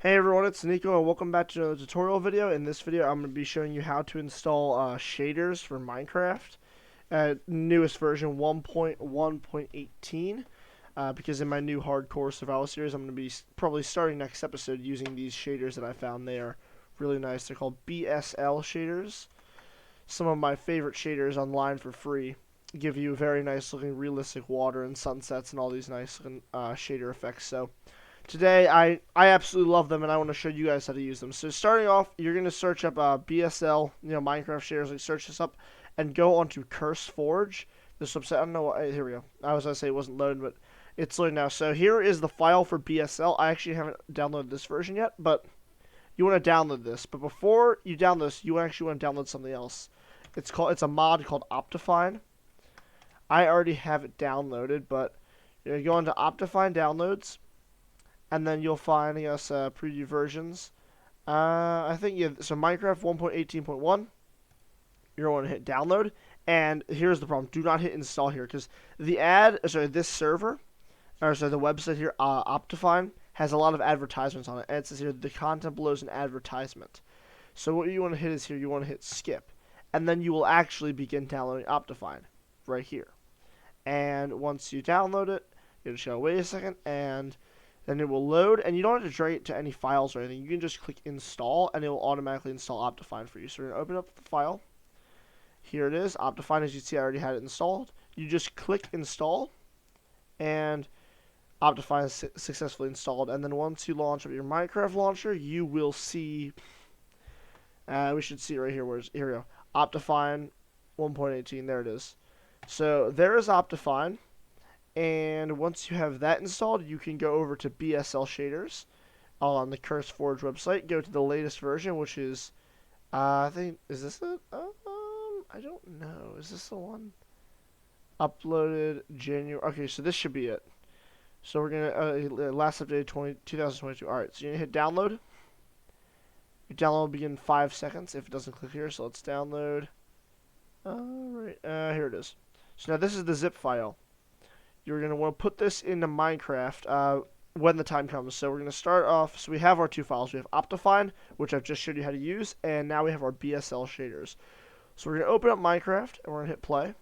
Hey everyone, it's Nico and welcome back to another tutorial video. In this video, I'm going to be showing you how to install shaders for Minecraft. Newest version 1.1.18 because in my new hardcore survival series, I'm going to be probably starting next episode using these shaders that I found. They are really nice. They're called BSL shaders. Some of my favorite shaders online for free. Give you very nice looking realistic water and sunsets and all these nice looking shader effects. So today, I absolutely love them, and I want to show you guys how to use them. So starting off, you're going to search up BSL, Minecraft shares. Like, search this up, and go onto Curse Forge. This website, I don't know what. Here we go. I was going to say it wasn't loaded, but it's loaded now. So here is the file for BSL. I actually haven't downloaded this version yet, but you want to download this. But before you download this, you actually want to download something else. It's a mod called Optifine. I already have it downloaded, but you go into Optifine downloads. And then you'll find, preview versions. I think, so Minecraft 1.18.1, you're going to hit download. And here's the problem. Do not hit install here, because this server, the website here, Optifine, has a lot of advertisements on it. And it says here, the content below is an advertisement. So what you want to hit is here, you want to hit skip. And then you will actually begin downloading Optifine, right here. And once you download it, you're going to wait a second, and then it will load, and you don't have to drag it to any files or anything. You can just click install, and it will automatically install Optifine for you. So we're going to open up the file. Here it is, Optifine. As you see, I already had it installed. You just click install, and Optifine is successfully installed. And then once you launch up your Minecraft launcher, you will see, we should see it right here. Here we go, Optifine 1.18, there it is. So there is Optifine. And once you have that installed, you can go over to BSL shaders on the Curse Forge website. Go to the latest version, which is, I think, is this it? I don't know. Is this the one? Uploaded January. Okay, so this should be it. So we're gonna last updated 2022. All right, so you're gonna hit download. Your download will begin in 5 seconds if it doesn't click here. So let's download. All right, here it is. So now this is the zip file. You're going to want to put this into Minecraft when the time comes. So we're going to start off. So we have our two files. We have Optifine, which I've just showed you how to use, and now we have our BSL shaders. So we're going to open up Minecraft, and we're going to hit play.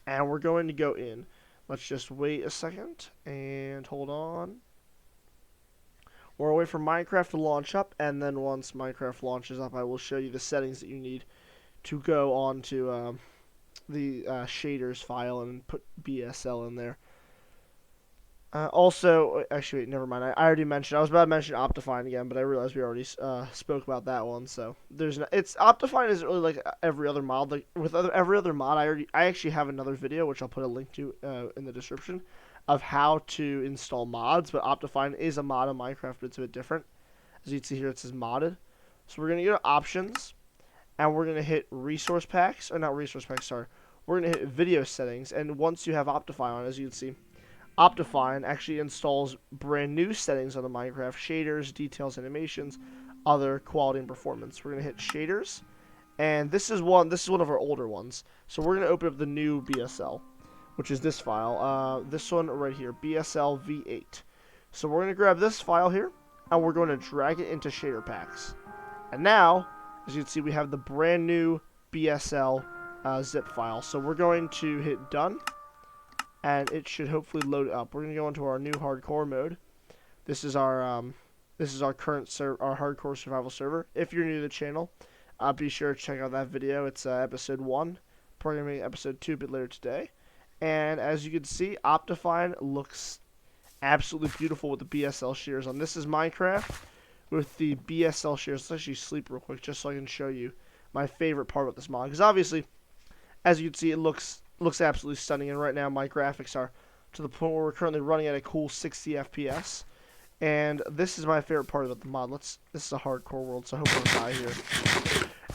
And we're going to go in. Let's just wait a second, and hold on. We'll wait for Minecraft to launch up, and then once Minecraft launches up, I will show you the settings that you need to go on to the shaders file and put BSL in there. Also, actually, wait, never mind. I already mentioned. I was about to mention Optifine again, but I realized we already spoke about that one. So it's Optifine is really like every other mod. Like with every other mod, I actually have another video which I'll put a link to in the description of how to install mods. But Optifine is a mod in Minecraft, but it's a bit different. As you can see here, it says modded. So we're gonna go to options. And we're going to hit resource packs, or not resource packs, sorry. We're going to hit video settings, and once you have Optifine on, as you can see, Optifine actually installs brand new settings on the Minecraft, shaders, details, animations, other quality and performance. We're going to hit shaders, and this is one of our older ones. So we're going to open up the new BSL, which is this file, this one right here, BSL V8. So we're going to grab this file here, and we're going to drag it into shader packs. And now, as you can see, we have the brand new BSL zip file. So we're going to hit done, and it should hopefully load up. We're going to go into our new hardcore mode. This is our current our hardcore survival server. If you're new to the channel, be sure to check out that video. It's episode 1. Programming episode 2 a bit later today. And as you can see, Optifine looks absolutely beautiful with the BSL shears on. This is Minecraft with the BSL shares. Let's actually sleep real quick just so I can show you my favorite part about this mod. Because obviously, as you can see, it looks absolutely stunning. And right now, my graphics are to the point where we're currently running at a cool 60 FPS. And this is my favorite part about the mod. This is a hardcore world, so I hope I don't die here.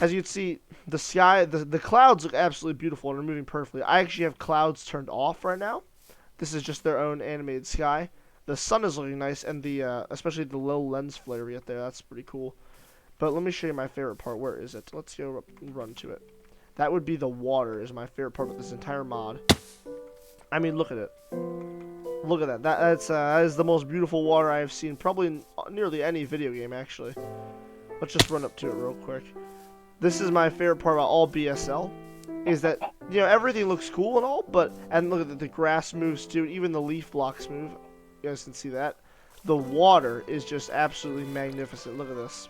As you can see, the sky, the clouds look absolutely beautiful and are moving perfectly. I actually have clouds turned off right now. This is just their own animated sky. The sun is looking nice, and especially the low lens flare we get there, that's pretty cool. But let me show you my favorite part. Where is it? Let's go run to it. That would be the water is my favorite part of this entire mod. I mean, look at it. Look at that. That is the most beautiful water I have seen probably in nearly any video game, actually. Let's just run up to it real quick. This is my favorite part about all BSL, is that, you know, everything looks cool and all, and look at the grass moves too, even the leaf blocks move. You guys can see that. The water is just absolutely magnificent. Look at this.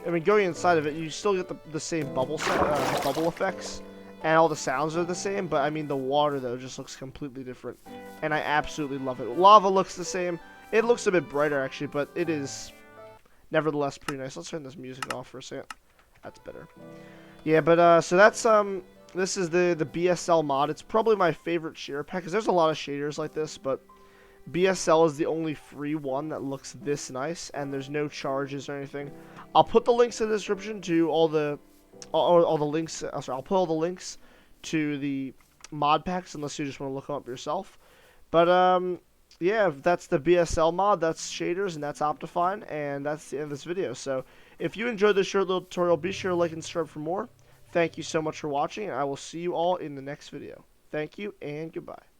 I mean, going inside of it, you still get the same bubble effects, and all the sounds are the same, but I mean, the water, though, just looks completely different, and I absolutely love it. Lava looks the same. It looks a bit brighter, actually, but it is nevertheless pretty nice. Let's turn this music off for a second. That's better. Yeah, but, so that's, this is the BSL mod. It's probably my favorite shader pack, because there's a lot of shaders like this, but BSL is the only free one that looks this nice, and there's no charges or anything. I'll put the links in the description to all the links. Sorry, I'll put all the links to the mod packs unless you just want to look them up yourself. But yeah, that's the BSL mod. That's shaders and that's Optifine, and that's the end of this video. So if you enjoyed this short little tutorial, be sure to like and subscribe for more. Thank you so much for watching, and I will see you all in the next video. Thank you and goodbye.